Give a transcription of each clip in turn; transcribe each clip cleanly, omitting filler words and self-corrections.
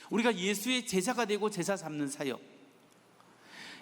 우리가 예수의 제자가 되고 제자 삼는 사역.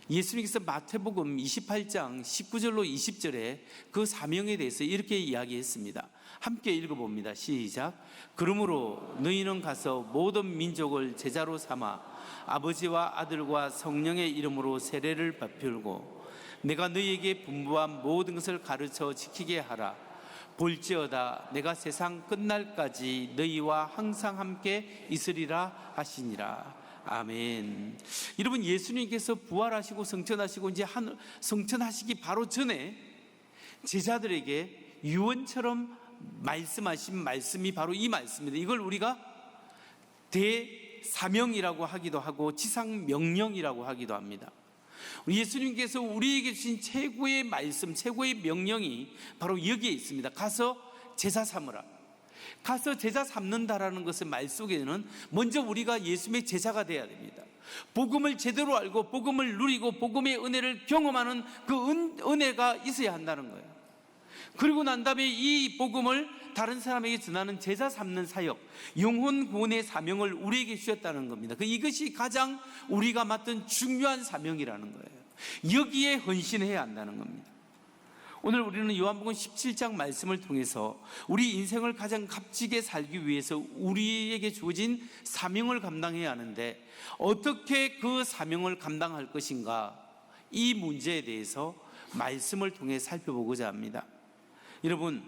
예수님께서 마태복음 28장 19절로 20절에 그 사명에 대해서 이렇게 이야기했습니다. 함께 읽어봅니다. 시작. 그러므로 너희는 가서 모든 민족을 제자로 삼아 아버지와 아들과 성령의 이름으로 세례를 베풀고 내가 너희에게 분부한 모든 것을 가르쳐 지키게 하라. 볼지어다 내가 세상 끝날까지 너희와 항상 함께 있으리라 하시니라. 아멘. 여러분, 예수님께서 부활하시고 성천하시고 이제 성천하시기 바로 전에 제자들에게 유언처럼 말씀하신 말씀이 바로 이 말씀입니다. 이걸 우리가 대사명이라고 하기도 하고 지상명령이라고 하기도 합니다. 예수님께서 우리에게 주신 최고의 말씀, 최고의 명령이 바로 여기에 있습니다. 가서 제자 삼으라. 가서 제자 삼는다라는 것의 말 속에는 먼저 우리가 예수님의 제자가 되어야 됩니다. 복음을 제대로 알고 복음을 누리고 복음의 은혜를 경험하는 그 은혜가 있어야 한다는 거예요. 그리고 난 다음에 이 복음을 다른 사람에게 전하는 제자 삼는 사역, 영혼 구원의 사명을 우리에게 주셨다는 겁니다. 이것이 가장 우리가 맡은 중요한 사명이라는 거예요. 여기에 헌신해야 한다는 겁니다. 오늘 우리는 요한복음 17장 말씀을 통해서 우리 인생을 가장 값지게 살기 위해서 우리에게 주어진 사명을 감당해야 하는데 어떻게 그 사명을 감당할 것인가, 이 문제에 대해서 말씀을 통해 살펴보고자 합니다. 여러분,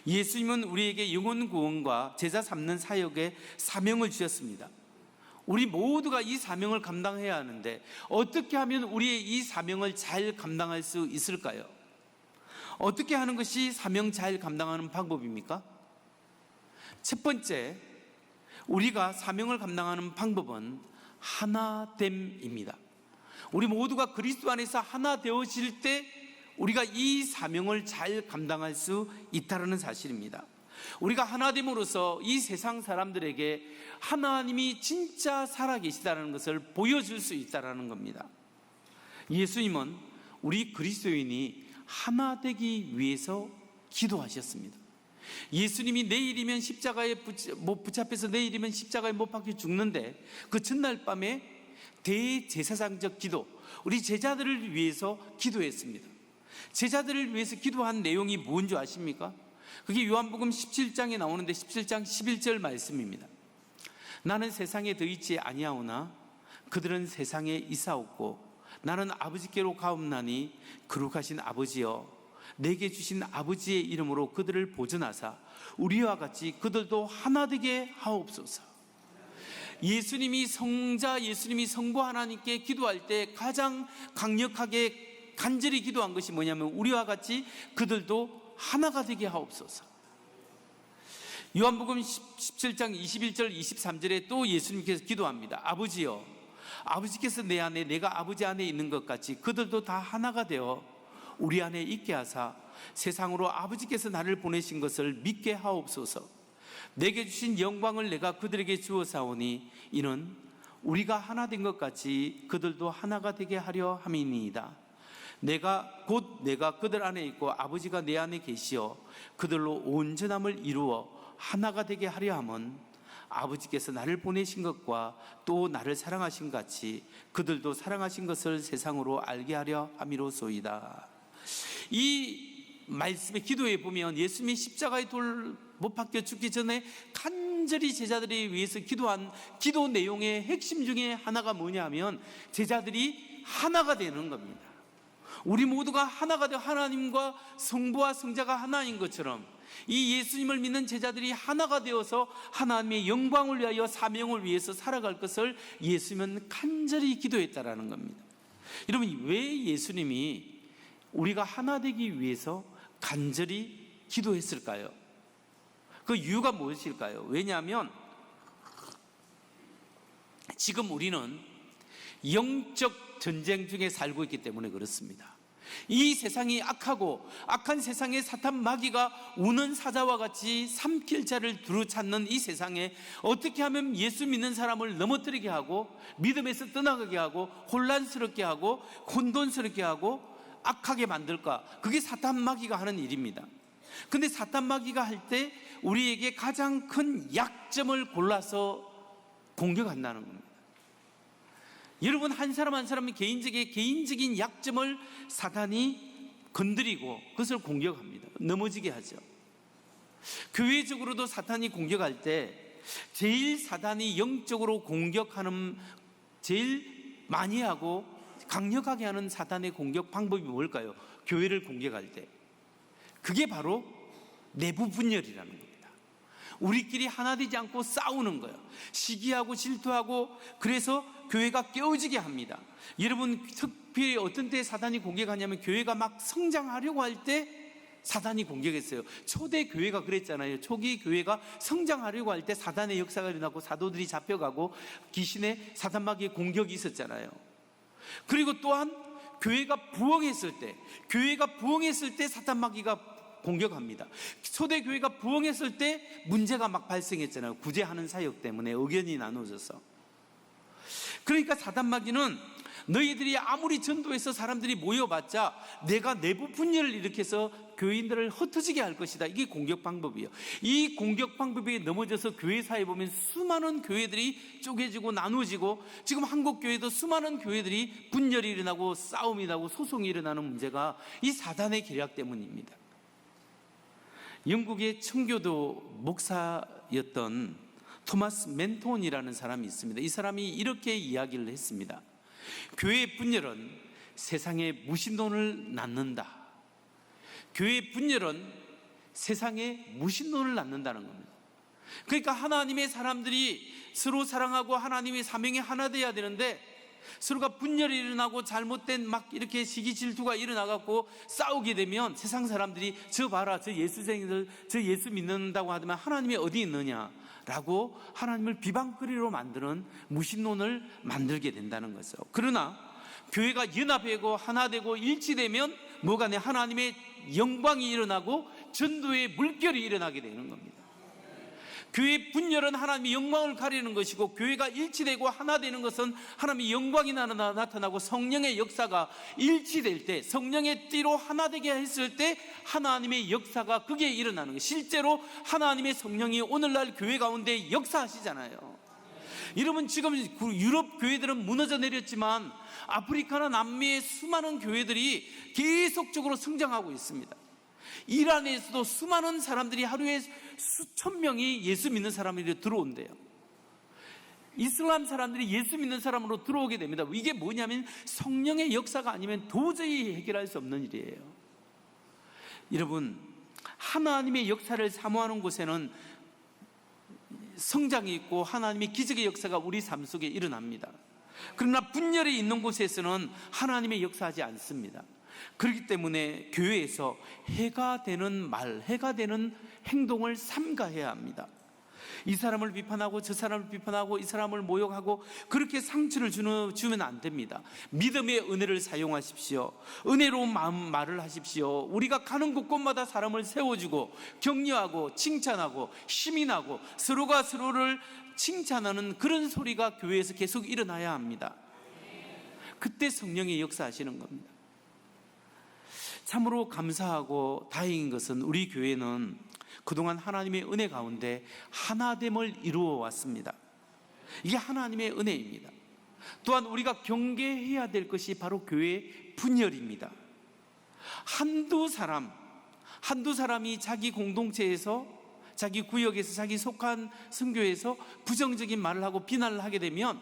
예수님은 우리에게 영혼 구원과 제자 삼는 사역에 사명을 주셨습니다. 우리 모두가 이 사명을 감당해야 하는데 어떻게 하면 우리의 이 사명을 잘 감당할 수 있을까요? 어떻게 하는 것이 사명 잘 감당하는 방법입니까? 첫 번째, 우리가 사명을 감당하는 방법은 하나됨입니다. 우리 모두가 그리스도 안에서 하나 되어질 때 우리가 이 사명을 잘 감당할 수 있다는 사실입니다. 우리가 하나됨으로써 이 세상 사람들에게 하나님이 진짜 살아계시다는 것을 보여줄 수 있다는 겁니다. 예수님은 우리 그리스도인이 하나 되기 위해서 기도하셨습니다. 예수님이 내일이면 십자가에 붙잡혀서 내일이면 십자가에 못 박혀 죽는데 그 전날 밤에 대제사장적 기도, 우리 제자들을 위해서 기도했습니다. 제자들을 위해서 기도한 내용이 뭔지 아십니까? 그게 요한복음 17장에 나오는데 17장 11절 말씀입니다. 나는 세상에 더 있지 아니하오나 그들은 세상에 있사옵고 나는 아버지께로 가옵나니 거룩하신 아버지여 내게 주신 아버지의 이름으로 그들을 보존하사 우리와 같이 그들도 하나 되게 하옵소서. 예수님이 성자, 예수님이 성부 하나님께 기도할 때 가장 강력하게 간절히 기도한 것이 뭐냐면 우리와 같이 그들도 하나가 되게 하옵소서. 요한복음 17장 21절 23절에 또 예수님께서 기도합니다. 아버지여, 아버지께서 내 안에 내가 아버지 안에 있는 것 같이 그들도 다 하나가 되어 우리 안에 있게 하사 세상으로 아버지께서 나를 보내신 것을 믿게 하옵소서. 내게 주신 영광을 내가 그들에게 주어사오니 이는 우리가 하나 된 것 같이 그들도 하나가 되게 하려 함이니이다. 내가 그들 안에 있고 아버지가 내 안에 계시어 그들로 온전함을 이루어 하나가 되게 하려 함은 아버지께서 나를 보내신 것과 또 나를 사랑하신 같이 그들도 사랑하신 것을 세상으로 알게 하려 함이로소이다. 이 말씀의 기도에 보면 예수님이 십자가에 못 박혀 죽기 전에 간절히 제자들이 위해서 기도한 기도 내용의 핵심 중에 하나가 뭐냐 하면 제자들이 하나가 되는 겁니다. 우리 모두가 하나가 되어 하나님과 성부와 성자가 하나인 것처럼 이 예수님을 믿는 제자들이 하나가 되어서 하나님의 영광을 위하여 사명을 위해서 살아갈 것을 예수님은 간절히 기도했다라는 겁니다. 여러분, 왜 예수님이 우리가 하나 되기 위해서 간절히 기도했을까요? 그 이유가 무엇일까요? 왜냐하면 지금 우리는 영적 전쟁 중에 살고 있기 때문에 그렇습니다. 이 세상이 악하고 악한 세상에 사탄 마귀가 우는 사자와 같이 삼킬 자를 두루찾는 이 세상에 어떻게 하면 예수 믿는 사람을 넘어뜨리게 하고 믿음에서 떠나가게 하고 혼란스럽게 하고 혼돈스럽게 하고 악하게 만들까? 그게 사탄 마귀가 하는 일입니다. 근데 사탄 마귀가 할 때 우리에게 가장 큰 약점을 골라서 공격한다는 겁니다. 여러분, 한 사람 한 사람의 개인적인 약점을 사단이 건드리고 그것을 공격합니다. 넘어지게 하죠. 교회적으로도 사탄이 공격할 때 제일 사단이 영적으로 공격하는, 제일 많이 하고 강력하게 하는 사단의 공격 방법이 뭘까요? 교회를 공격할 때 그게 바로 내부 분열이라는 겁니다. 우리끼리 하나 되지 않고 싸우는 거예요. 시기하고 질투하고, 그래서 교회가 깨어지게 합니다. 여러분, 특별히 어떤 때 사단이 공격하냐면 교회가 막 성장하려고 할 때 사단이 공격했어요. 초대 교회가 그랬잖아요. 초기 교회가 성장하려고 할 때 사단의 역사가 일어나고 사도들이 잡혀가고 귀신의 사단마귀의 공격이 있었잖아요. 그리고 또한 교회가 부흥했을 때 사단마귀가 공격합니다. 초대교회가 부흥했을 때 문제가 막 발생했잖아요. 구제하는 사역 때문에 의견이 나눠져서. 그러니까 사단마귀는 너희들이 아무리 전도해서 사람들이 모여봤자 내가 내부 분열을 일으켜서 교인들을 흩어지게 할 것이다. 이게 공격 방법이에요. 이 공격 방법에 넘어져서 교회사에 보면 수많은 교회들이 쪼개지고 나누어지고, 지금 한국 교회도 수많은 교회들이 분열이 일어나고 싸움이 나고 소송이 일어나는 문제가 이 사단의 계략 때문입니다. 영국의 청교도 목사였던 토마스 멘톤이라는 사람이 있습니다. 이 사람이 이렇게 이야기를 했습니다. 교회의 분열은 세상에 무신론을 낳는다. 교회의 분열은 세상에 무신론을 낳는다는 겁니다. 그러니까 하나님의 사람들이 서로 사랑하고 하나님의 사명이 하나 되어야 되는데 서로가 분열이 일어나고 잘못된 막 이렇게 시기 질투가 일어나갖고 싸우게 되면 세상 사람들이 저 봐라, 저 예수쟁이들, 저 예수 믿는다고 하더만 하나님이 어디 있느냐라고 하나님을 비방거리로 만드는 무신론을 만들게 된다는 거죠. 그러나 교회가 연합하고 하나 되고 일치되면 뭐가 내 하나님의 영광이 일어나고 전도의 물결이 일어나게 되는 겁니다. 교회의 분열은 하나님의 영광을 가리는 것이고, 교회가 일치되고 하나 되는 것은 하나님의 영광이 나타나고 성령의 역사가 일치될 때, 성령의 띠로 하나 되게 했을 때 하나님의 역사가 그게 일어나는 거예요. 실제로 하나님의 성령이 오늘날 교회 가운데 역사하시잖아요. 여러분, 지금 유럽 교회들은 무너져 내렸지만 아프리카나 남미의 수많은 교회들이 계속적으로 성장하고 있습니다. 이란에서도 수많은 사람들이 하루에 수천 명이 예수 믿는 사람들이 들어온대요. 이슬람 사람들이 예수 믿는 사람으로 들어오게 됩니다. 이게 뭐냐면 성령의 역사가 아니면 도저히 해결할 수 없는 일이에요. 여러분, 하나님의 역사를 사모하는 곳에는 성장이 있고 하나님의 기적의 역사가 우리 삶 속에 일어납니다. 그러나 분열이 있는 곳에서는 하나님의 역사하지 않습니다. 그렇기 때문에 교회에서 해가 되는 말, 해가 되는 행동을 삼가해야 합니다. 이 사람을 비판하고 저 사람을 비판하고 이 사람을 모욕하고 그렇게 상처를 주면 안 됩니다. 믿음의 은혜를 사용하십시오. 은혜로 말을 하십시오. 우리가 가는 곳곳마다 사람을 세워주고 격려하고 칭찬하고 힘이 나고 서로가 서로를 칭찬하는 그런 소리가 교회에서 계속 일어나야 합니다. 그때 성령의 역사하시는 겁니다. 참으로 감사하고 다행인 것은 우리 교회는 그동안 하나님의 은혜 가운데 하나됨을 이루어 왔습니다. 이게 하나님의 은혜입니다. 또한 우리가 경계해야 될 것이 바로 교회의 분열입니다. 한두 사람이 자기 공동체에서, 자기 구역에서, 자기 속한 선교에서 부정적인 말을 하고 비난을 하게 되면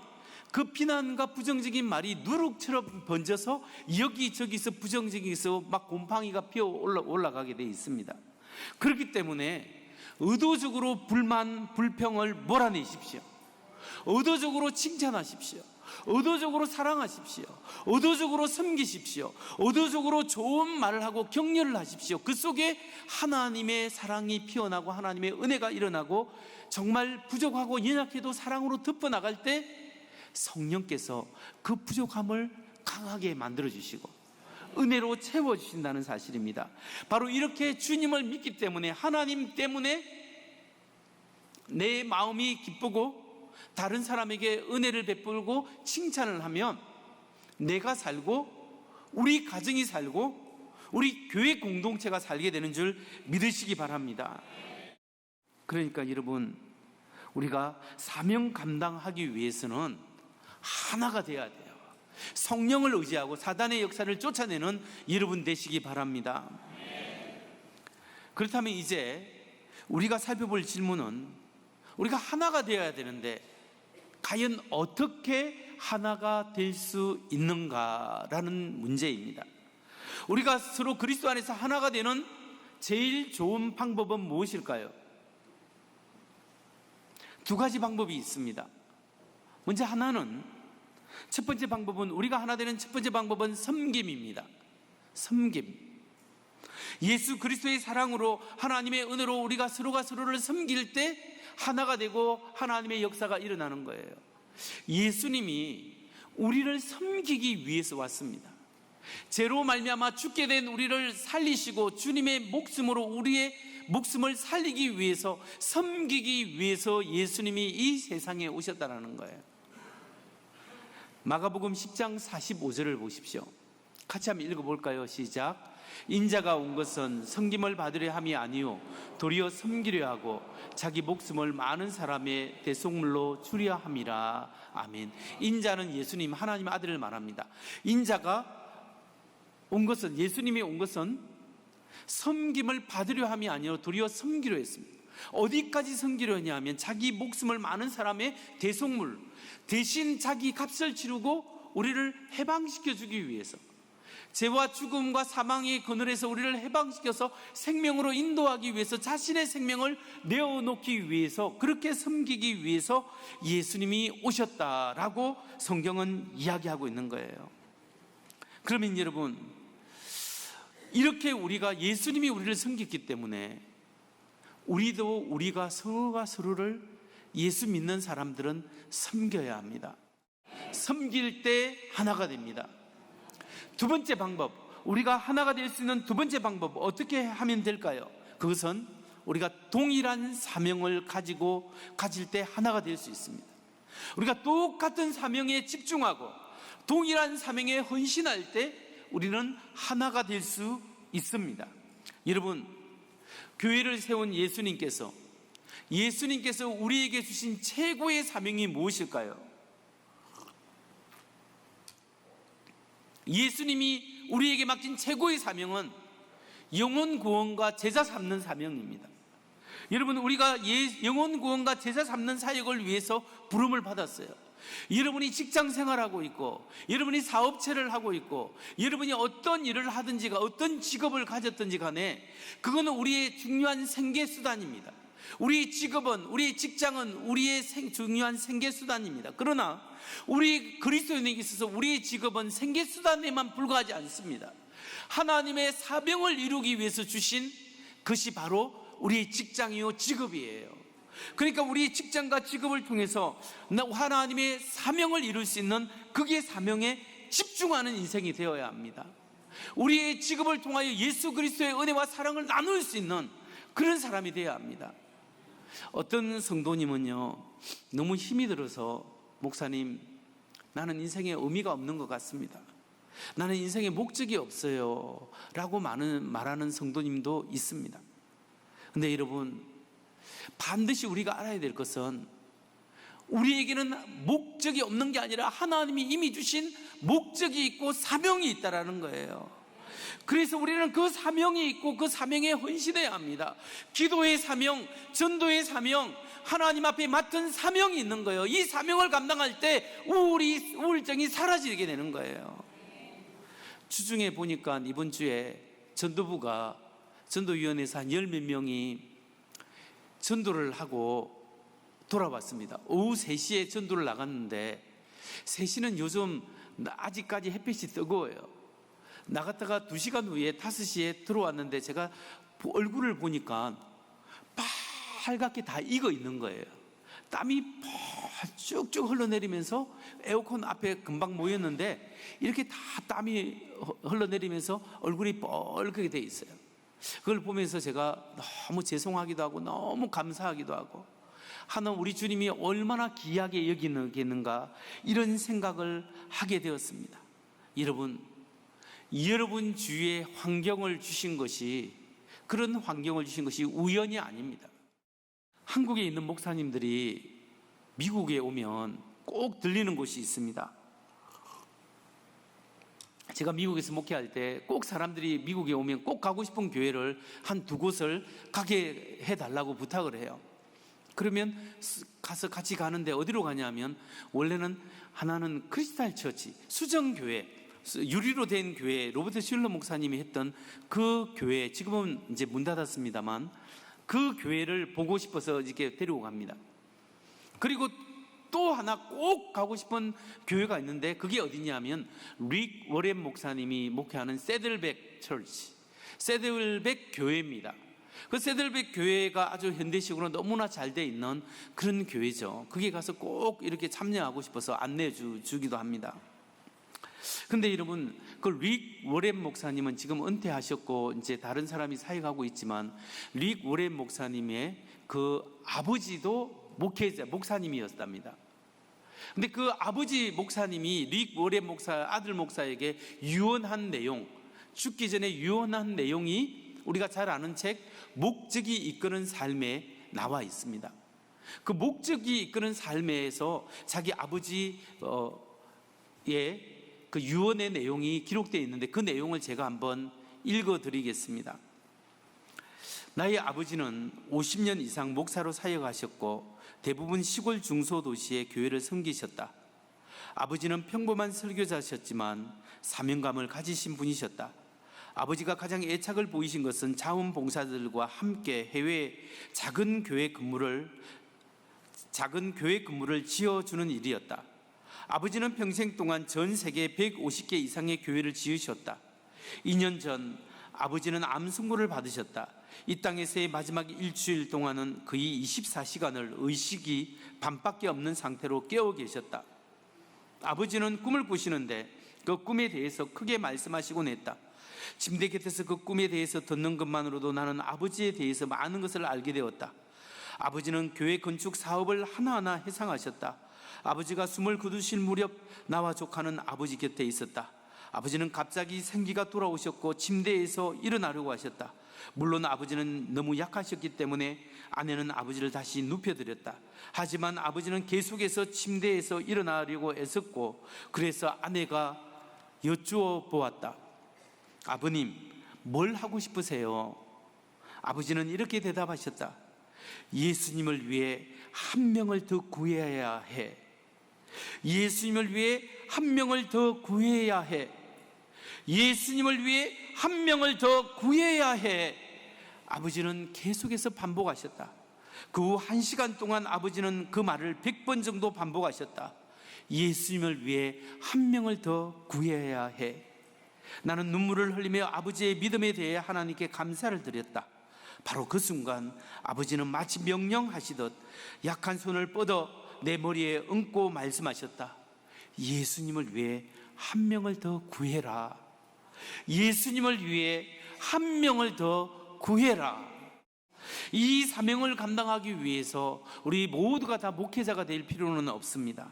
그 비난과 부정적인 말이 누룩처럼 번져서 여기저기서 부정적이서 막 곰팡이가 피어 올라가게 되어 있습니다. 그렇기 때문에 의도적으로 불만, 불평을 몰아내십시오. 의도적으로 칭찬하십시오. 의도적으로 사랑하십시오. 의도적으로 섬기십시오. 의도적으로 좋은 말을 하고 격려를 하십시오. 그 속에 하나님의 사랑이 피어나고 하나님의 은혜가 일어나고 정말 부족하고 연약해도 사랑으로 덮어나갈 때 성령께서 그 부족함을 강하게 만들어주시고 은혜로 채워주신다는 사실입니다. 바로 이렇게 주님을 믿기 때문에, 하나님 때문에 내 마음이 기쁘고 다른 사람에게 은혜를 베풀고 칭찬을 하면 내가 살고 우리 가정이 살고 우리 교회 공동체가 살게 되는 줄 믿으시기 바랍니다. 그러니까 여러분, 우리가 사명 감당하기 위해서는 하나가 되어야 돼요. 성령을 의지하고 사단의 역사를 쫓아내는 여러분 되시기 바랍니다. 그렇다면 이제 우리가 살펴볼 질문은, 우리가 하나가 되어야 되는데 과연 어떻게 하나가 될 수 있는가라는 문제입니다. 우리가 서로 그리스도 안에서 하나가 되는 제일 좋은 방법은 무엇일까요? 두 가지 방법이 있습니다. 먼저 하나는, 첫 번째 방법은, 우리가 하나 되는 첫 번째 방법은 섬김입니다. 섬김. 예수 그리스도의 사랑으로, 하나님의 은혜로 우리가 서로가 서로를 섬길 때 하나가 되고 하나님의 역사가 일어나는 거예요. 예수님이 우리를 섬기기 위해서 왔습니다. 죄로 말미암아 죽게 된 우리를 살리시고 주님의 목숨으로 우리의 목숨을 살리기 위해서, 섬기기 위해서 예수님이 이 세상에 오셨다는 거예요. 마가복음 10장 45절을 보십시오. 같이 한번 읽어볼까요? 시작. 인자가 온 것은 섬김을 받으려 함이 아니요 도리어 섬기려 하고 자기 목숨을 많은 사람의 대속물로 주려 함이라. 아멘. 인자는 예수님, 하나님 아들을 말합니다. 인자가 온 것은, 예수님이 온 것은 섬김을 받으려 함이 아니요 도리어 섬기려 했습니다. 어디까지 섬기려 했냐면 자기 목숨을 많은 사람의 대속물, 대신 자기 값을 치르고 우리를 해방시켜 주기 위해서, 죄와 죽음과 사망의 그늘에서 우리를 해방시켜서 생명으로 인도하기 위해서 자신의 생명을 내어놓기 위해서, 그렇게 섬기기 위해서 예수님이 오셨다라고 성경은 이야기하고 있는 거예요. 그러면 여러분, 이렇게 우리가, 예수님이 우리를 섬겼기 때문에 우리가 서로가 서로를, 예수 믿는 사람들은 섬겨야 합니다. 섬길 때 하나가 됩니다. 두 번째 방법, 우리가 하나가 될 수 있는 두 번째 방법, 어떻게 하면 될까요? 그것은 우리가 동일한 사명을 가질 때 하나가 될 수 있습니다. 우리가 똑같은 사명에 집중하고 동일한 사명에 헌신할 때 우리는 하나가 될 수 있습니다. 여러분, 교회를 세운 예수님께서 우리에게 주신 최고의 사명이 무엇일까요? 예수님이 우리에게 맡긴 최고의 사명은 영혼 구원과 제자 삼는 사명입니다. 여러분, 우리가 영혼 구원과 제자 삼는 사역을 위해서 부름을 받았어요. 여러분이 직장 생활하고 있고, 여러분이 사업체를 하고 있고, 여러분이 어떤 일을 하든지가, 어떤 직업을 가졌든지 간에 그거는 우리의 중요한 생계수단입니다. 우리 직업은, 우리 직장은 우리의 중요한 생계수단입니다. 그러나 우리 그리스도인에게 있어서 우리의 직업은 생계수단에만 불과하지 않습니다. 하나님의 사명을 이루기 위해서 주신 것이 바로 우리의 직장이요 직업이에요. 그러니까 우리 직장과 직업을 통해서 하나님의 사명을 이룰 수 있는, 그게 사명에 집중하는 인생이 되어야 합니다. 우리의 직업을 통하여 예수 그리스도의 은혜와 사랑을 나눌 수 있는 그런 사람이 되어야 합니다. 어떤 성도님은요, 너무 힘이 들어서, 목사님, 나는 인생에 의미가 없는 것 같습니다, 나는 인생에 목적이 없어요 라고 말하는 성도님도 있습니다. 근데 여러분, 반드시 우리가 알아야 될 것은, 우리에게는 목적이 없는 게 아니라 하나님이 이미 주신 목적이 있고 사명이 있다라는 거예요. 그래서 우리는 그 사명이 있고 그 사명에 헌신해야 합니다. 기도의 사명, 전도의 사명, 하나님 앞에 맡은 사명이 있는 거예요. 이 사명을 감당할 때 우울증이 사라지게 되는 거예요. 주중에 보니까 이번 주에 전도부가, 전도위원회에서 한 10몇 명이 전도를 하고 돌아왔습니다. 오후 3시에 전도를 나갔는데, 3시는 요즘 아직까지 햇빛이 뜨거워요. 나갔다가 2시간 후에 5시에 들어왔는데 제가 얼굴을 보니까 빨갛게 다 익어 있는 거예요. 땀이 쭉쭉 흘러내리면서, 에어컨 앞에 금방 모였는데 이렇게 다 땀이 흘러내리면서 얼굴이 뻘겋게 돼 있어요. 그걸 보면서 제가 너무 죄송하기도 하고 너무 감사하기도 하고, 하나님, 우리 주님이 얼마나 귀하게 여기는가, 이런 생각을 하게 되었습니다. 여러분 주위에 환경을 주신 것이, 그런 환경을 주신 것이 우연이 아닙니다. 한국에 있는 목사님들이 미국에 오면 꼭 들리는 곳이 있습니다. 제가 미국에서 목회할 때 꼭 사람들이 미국에 오면 꼭 가고 싶은 교회를 한 두 곳을 가게 해달라고 부탁을 해요. 그러면 가서 같이 가는데 어디로 가냐면, 원래는 하나는 크리스탈 처치, 수정교회, 유리로 된 교회, 로버트 슐러 목사님이 했던 그 교회, 지금은 이제 문 닫았습니다만 그 교회를 보고 싶어서 이렇게 데리고 갑니다. 그리고 또 하나 꼭 가고 싶은 교회가 있는데, 그게 어디냐면 릭 워렌 목사님이 목회하는 세들백 처치, 세들백 교회입니다. 그 세들백 교회가 아주 현대식으로 너무나 잘 돼 있는 그런 교회죠. 거기 가서 꼭 이렇게 참여하고 싶어서 안내해 주기도 합니다. 근데 여러분, 그 릭 워렌 목사님은 지금 은퇴하셨고 이제 다른 사람이 사역하고 있지만, 릭 워렌 목사님의 그 아버지도 목사님이었답니다. 근데 그 아버지 목사님이 릭 워렌 아들 목사에게 유언한 내용, 죽기 전에 유언한 내용이 우리가 잘 아는 책 목적이 이끄는 삶에 나와 있습니다. 그 목적이 이끄는 삶에서 자기 아버지의 그 유언의 내용이 기록되어 있는데, 그 내용을 제가 한번 읽어드리겠습니다. 나의 아버지는 50년 이상 목사로 사역하셨고 대부분 시골 중소도시의 교회를 섬기셨다. 아버지는 평범한 설교자셨지만 사명감을 가지신 분이셨다. 아버지가 가장 애착을 보이신 것은 자원봉사자들과 함께 해외 작은 교회 근무를 지어주는 일이었다. 아버지는 평생 동안 전 세계 150개 이상의 교회를 지으셨다. 2년 전 아버지는 암 선고를 받으셨다. 이 땅에서의 마지막 일주일 동안은 거의 24시간을 의식이 반밖에 없는 상태로 깨어 계셨다. 아버지는 꿈을 꾸시는데 그 꿈에 대해서 크게 말씀하시곤 했다. 침대 곁에서 그 꿈에 대해서 듣는 것만으로도 나는 아버지에 대해서 많은 것을 알게 되었다. 아버지는 교회 건축 사업을 하나하나 해상하셨다. 아버지가 숨을 거두실 무렵 나와 조카는 아버지 곁에 있었다. 아버지는 갑자기 생기가 돌아오셨고 침대에서 일어나려고 하셨다. 물론 아버지는 너무 약하셨기 때문에 아내는 아버지를 다시 눕혀드렸다. 하지만 아버지는 계속해서 침대에서 일어나려고 애썼고, 그래서 아내가 여쭈어 보았다. 아버님, 뭘 하고 싶으세요? 아버지는 이렇게 대답하셨다. 예수님을 위해 한 명을 더 구해야 해. 예수님을 위해 한 명을 더 구해야 해. 예수님을 위해 한 명을 더 구해야 해. 아버지는 계속해서 반복하셨다. 그 후 1시간 동안 아버지는 그 말을 100번 정도 반복하셨다. 예수님을 위해 한 명을 더 구해야 해. 나는 눈물을 흘리며 아버지의 믿음에 대해 하나님께 감사를 드렸다. 바로 그 순간 아버지는 마치 명령하시듯 약한 손을 뻗어 내 머리에 얹고 말씀하셨다. 예수님을 위해 한 명을 더 구해라. 예수님을 위해 한 명을 더 구해라. 이 사명을 감당하기 위해서 우리 모두가 다 목회자가 될 필요는 없습니다.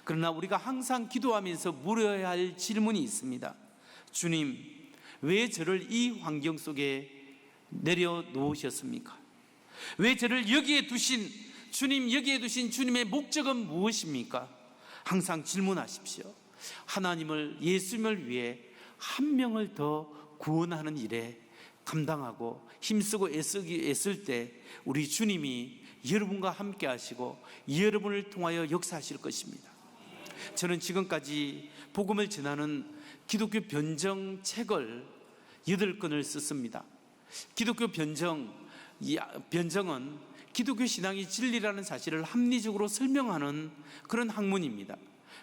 그러나 우리가 항상 기도하면서 물어야 할 질문이 있습니다. 주님, 왜 저를 이 환경 속에 내려놓으셨습니까? 왜 저를 여기에 두신 주님, 여기에 두신 주님의 목적은 무엇입니까? 항상 질문하십시오. 하나님을, 예수님을 위해 한 명을 더 구원하는 일에 감당하고 힘쓰고 애쓸 때 우리 주님이 여러분과 함께 하시고 여러분을 통하여 역사하실 것입니다. 저는 지금까지 복음을 전하는 기독교 변정 책을 8권을 썼습니다. 기독교 변정은 기독교 신앙이 진리라는 사실을 합리적으로 설명하는 그런 학문입니다.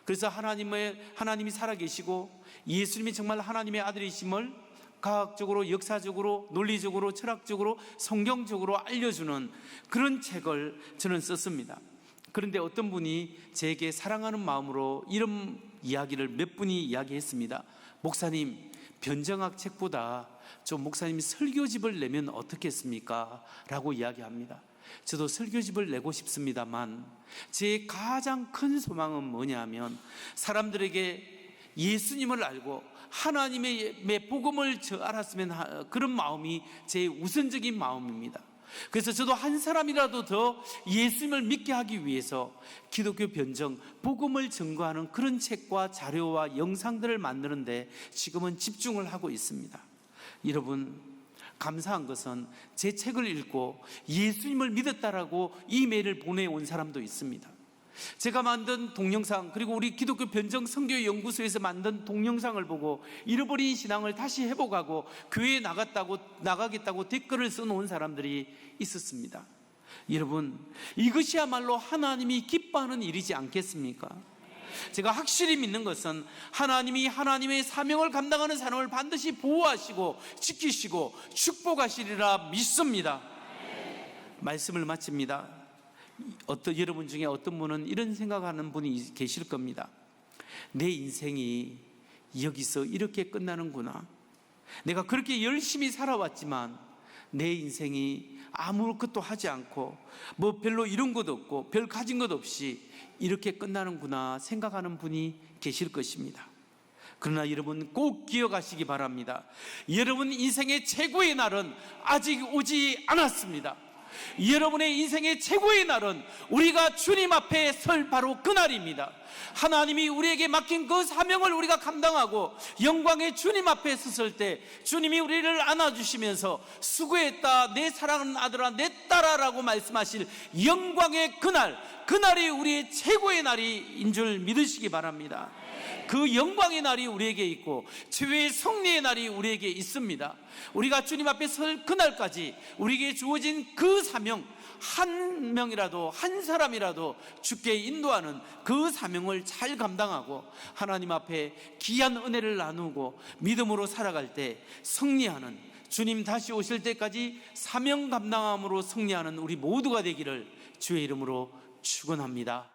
그래서 하나님이 살아계시고 예수님이 정말 하나님의 아들이심을 과학적으로, 역사적으로, 논리적으로, 철학적으로, 성경적으로 알려주는 그런 책을 저는 썼습니다. 그런데 어떤 분이 제게 사랑하는 마음으로 이런 이야기를 몇 분이 이야기했습니다. 목사님, 변정학 책보다 좀 목사님이 설교집을 내면 어떻겠습니까? 라고 이야기합니다. 저도 설교집을 내고 싶습니다만 제 가장 큰 소망은 뭐냐면 사람들에게 예수님을 알고 하나님의 복음을 알았으면 그런 마음이 제 우선적인 마음입니다. 그래서 저도 한 사람이라도 더 예수님을 믿게 하기 위해서 기독교 변정, 복음을 증거하는 그런 책과 자료와 영상들을 만드는데 지금은 집중을 하고 있습니다. 여러분, 감사한 것은 제 책을 읽고 예수님을 믿었다라고 이메일을 보내온 사람도 있습니다. 제가 만든 동영상, 그리고 우리 기독교 변정 선교 연구소에서 만든 동영상을 보고 잃어버린 신앙을 다시 회복하고 교회에 나가겠다고 댓글을 써놓은 사람들이 있었습니다. 여러분, 이것이야말로 하나님이 기뻐하는 일이지 않겠습니까? 제가 확실히 믿는 것은 하나님이 하나님의 사명을 감당하는 사람을 반드시 보호하시고 지키시고 축복하시리라 믿습니다. 말씀을 마칩니다. 여러분 중에 어떤 분은 이런 생각하는 분이 계실 겁니다. 내 인생이 여기서 이렇게 끝나는구나. 내가 그렇게 열심히 살아왔지만 내 인생이 아무것도 하지 않고 뭐 별로 이룬 것 없고 별 가진 것 없이 이렇게 끝나는구나 생각하는 분이 계실 것입니다. 그러나 여러분 꼭 기억하시기 바랍니다. 여러분 인생의 최고의 날은 아직 오지 않았습니다. 여러분의 인생의 최고의 날은 우리가 주님 앞에 설 바로 그날입니다. 하나님이 우리에게 맡긴 그 사명을 우리가 감당하고 영광의 주님 앞에 섰을 때 주님이 우리를 안아주시면서 수고했다 내 사랑하는 아들아 내 딸아라고 말씀하실 영광의 그날이 우리의 최고의 날인 줄 믿으시기 바랍니다. 그 영광의 날이 우리에게 있고 최후의 승리의 날이 우리에게 있습니다. 우리가 주님 앞에 설 그날까지 우리에게 주어진 그 사명, 한 명이라도 한 사람이라도 주께 인도하는 그 사명을 잘 감당하고 하나님 앞에 귀한 은혜를 나누고 믿음으로 살아갈 때 승리하는, 주님 다시 오실 때까지 사명 감당함으로 승리하는 우리 모두가 되기를 주의 이름으로 축원합니다.